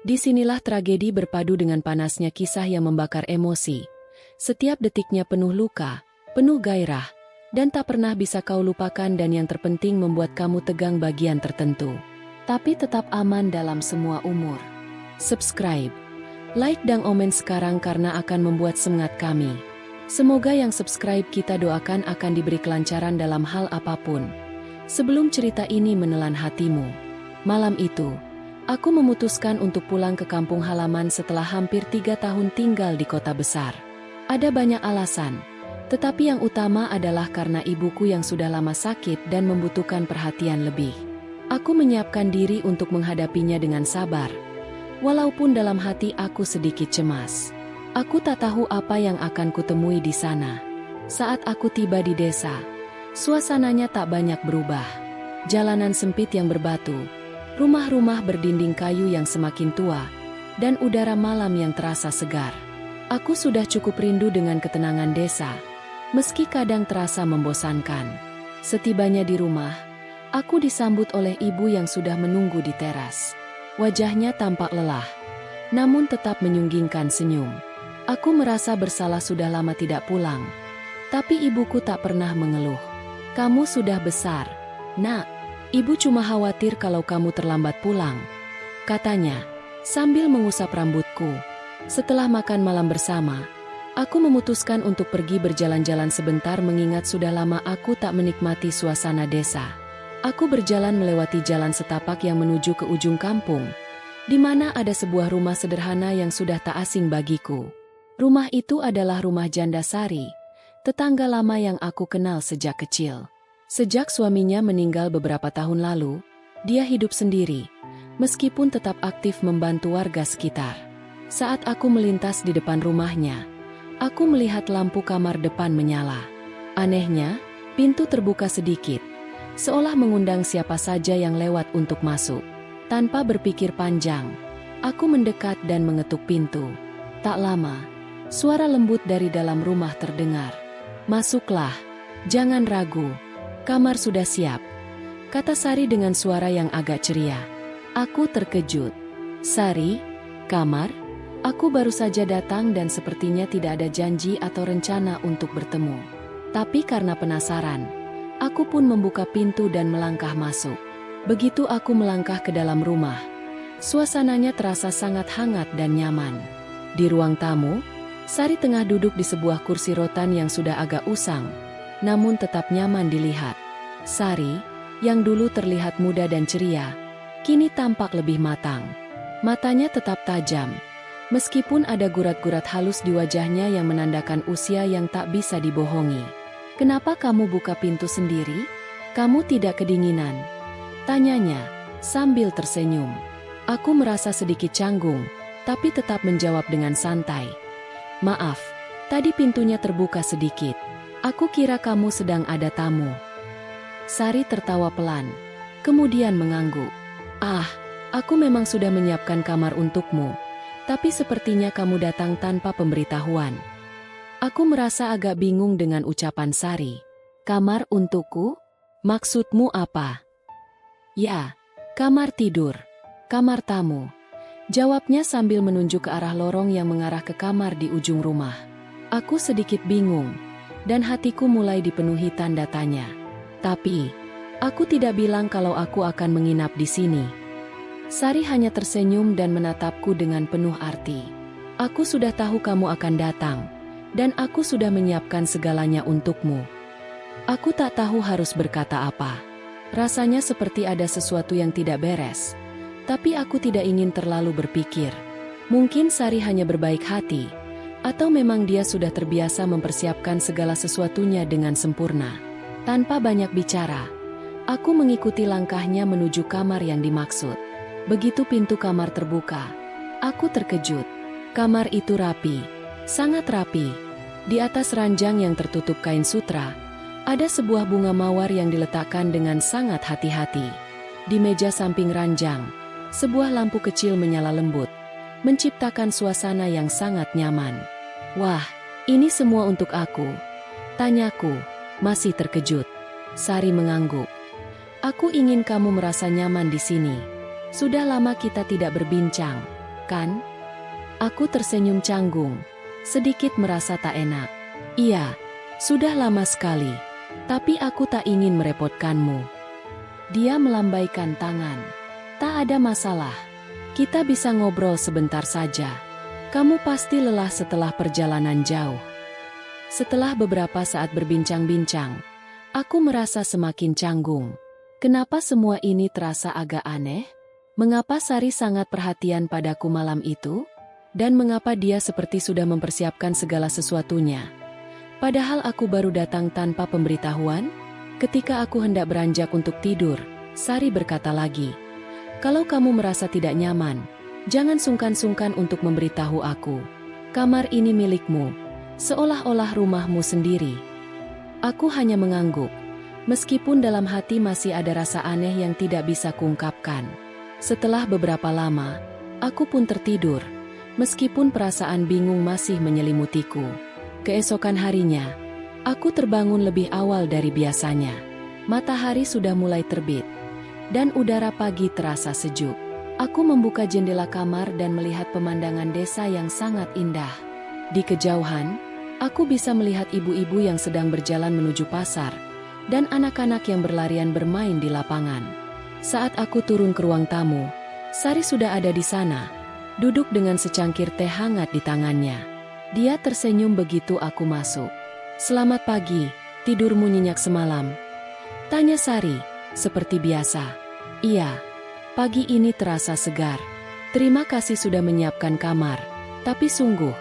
Disinilah tragedi berpadu dengan panasnya kisah yang membakar emosi. Setiap detiknya penuh luka, penuh gairah, dan tak pernah bisa kau lupakan dan yang terpenting membuat kamu tegang bagian tertentu. Tapi tetap aman dalam semua umur. Subscribe, like dan komen sekarang karena akan membuat semangat kami. Semoga yang subscribe kita doakan akan diberi kelancaran dalam hal apapun. Sebelum cerita ini menelan hatimu, malam itu, aku memutuskan untuk pulang ke kampung halaman setelah hampir 3 tahun tinggal di kota besar. Ada banyak alasan, tetapi yang utama adalah karena ibuku yang sudah lama sakit dan membutuhkan perhatian lebih. Aku menyiapkan diri untuk menghadapinya dengan sabar, walaupun dalam hati aku sedikit cemas. Aku tak tahu apa yang akan kutemui di sana. Saat aku tiba di desa, suasananya tak banyak berubah. Jalanan sempit yang berbatu, rumah-rumah berdinding kayu yang semakin tua, dan udara malam yang terasa segar. Aku sudah cukup rindu dengan ketenangan desa, meski kadang terasa membosankan. Setibanya di rumah, aku disambut oleh ibu yang sudah menunggu di teras. Wajahnya tampak lelah, namun tetap menyunggingkan senyum. Aku merasa bersalah sudah lama tidak pulang, tapi ibuku tak pernah mengeluh. "Kamu sudah besar, Nak. Ibu cuma khawatir kalau kamu terlambat pulang," katanya, sambil mengusap rambutku. Setelah makan malam bersama, aku memutuskan untuk pergi berjalan-jalan sebentar mengingat sudah lama aku tak menikmati suasana desa. Aku berjalan melewati jalan setapak yang menuju ke ujung kampung, di mana ada sebuah rumah sederhana yang sudah tak asing bagiku. Rumah itu adalah rumah janda Sari, tetangga lama yang aku kenal sejak kecil. Sejak suaminya meninggal beberapa tahun lalu, dia hidup sendiri, meskipun tetap aktif membantu warga sekitar. Saat aku melintas di depan rumahnya, aku melihat lampu kamar depan menyala. Anehnya, pintu terbuka sedikit, seolah mengundang siapa saja yang lewat untuk masuk. Tanpa berpikir panjang, aku mendekat dan mengetuk pintu. Tak lama, suara lembut dari dalam rumah terdengar. "Masuklah, jangan ragu. Kamar sudah siap," kata Sari dengan suara yang agak ceria. Aku terkejut. "Sari, kamar?" Aku baru saja datang dan sepertinya tidak ada janji atau rencana untuk bertemu. Tapi karena penasaran, aku pun membuka pintu dan melangkah masuk. Begitu aku melangkah ke dalam rumah, suasananya terasa sangat hangat dan nyaman. Di ruang tamu, Sari tengah duduk di sebuah kursi rotan yang sudah agak usang, namun tetap nyaman dilihat. Sari, yang dulu terlihat muda dan ceria, kini tampak lebih matang. Matanya tetap tajam, meskipun ada gurat-gurat halus di wajahnya yang menandakan usia yang tak bisa dibohongi. "Kenapa kamu buka pintu sendiri? Kamu tidak kedinginan?" tanyanya, sambil tersenyum. Aku merasa sedikit canggung, tapi tetap menjawab dengan santai. "Maaf, tadi pintunya terbuka sedikit. Aku kira kamu sedang ada tamu." Sari tertawa pelan, kemudian mengangguk. "Ah, aku memang sudah menyiapkan kamar untukmu, tapi sepertinya kamu datang tanpa pemberitahuan." Aku merasa agak bingung dengan ucapan Sari. "Kamar untukku? Maksudmu apa?" "Ya, kamar tidur, kamar tamu," jawabnya sambil menunjuk ke arah lorong yang mengarah ke kamar di ujung rumah. Aku sedikit bingung, dan hatiku mulai dipenuhi tanda tanya. Tapi, aku tidak bilang kalau aku akan menginap di sini. Sari hanya tersenyum dan menatapku dengan penuh arti. "Aku sudah tahu kamu akan datang, dan aku sudah menyiapkan segalanya untukmu." Aku tak tahu harus berkata apa. Rasanya seperti ada sesuatu yang tidak beres. Tapi aku tidak ingin terlalu berpikir. Mungkin Sari hanya berbaik hati, atau memang dia sudah terbiasa mempersiapkan segala sesuatunya dengan sempurna. Tanpa banyak bicara, aku mengikuti langkahnya menuju kamar yang dimaksud. Begitu pintu kamar terbuka, aku terkejut. Kamar itu rapi, sangat rapi. Di atas ranjang yang tertutup kain sutra, ada sebuah bunga mawar yang diletakkan dengan sangat hati-hati. Di meja samping ranjang, sebuah lampu kecil menyala lembut, menciptakan suasana yang sangat nyaman. "Wah, ini semua untuk aku?" tanyaku, masih terkejut. Sari mengangguk. "Aku ingin kamu merasa nyaman di sini. Sudah lama kita tidak berbincang. kan? Aku tersenyum canggung, sedikit merasa tak enak. Iya, sudah lama sekali, tapi aku tak ingin merepotkanmu. Dia melambaikan tangan. Tak ada masalah, kita bisa ngobrol sebentar saja. Kamu pasti lelah setelah perjalanan jauh. Setelah beberapa saat berbincang-bincang, aku merasa semakin canggung. Kenapa semua ini terasa agak aneh? Mengapa Sari sangat perhatian padaku malam itu? Dan mengapa dia seperti sudah mempersiapkan segala sesuatunya? Padahal aku baru datang tanpa pemberitahuan? Ketika aku hendak beranjak untuk tidur, Sari berkata lagi, "Kalau kamu merasa tidak nyaman, jangan sungkan-sungkan untuk memberitahu aku. Kamar ini milikmu, seolah-olah rumahmu sendiri." Aku hanya mengangguk, meskipun dalam hati masih ada rasa aneh yang tidak bisa kuungkapkan. Setelah beberapa lama, aku pun tertidur, meskipun perasaan bingung masih menyelimutiku. Keesokan harinya, aku terbangun lebih awal dari biasanya. Matahari sudah mulai terbit, dan udara pagi terasa sejuk. Aku membuka jendela kamar dan melihat pemandangan desa yang sangat indah. Di kejauhan, aku bisa melihat ibu-ibu yang sedang berjalan menuju pasar, dan anak-anak yang berlarian bermain di lapangan. Saat aku turun ke ruang tamu, Sari sudah ada di sana, duduk dengan secangkir teh hangat di tangannya. Dia tersenyum begitu aku masuk. "Selamat pagi, tidurmu nyenyak semalam?" tanya Sari, seperti biasa. "Iya, pagi ini terasa segar. Terima kasih sudah menyiapkan kamar, tapi sungguh,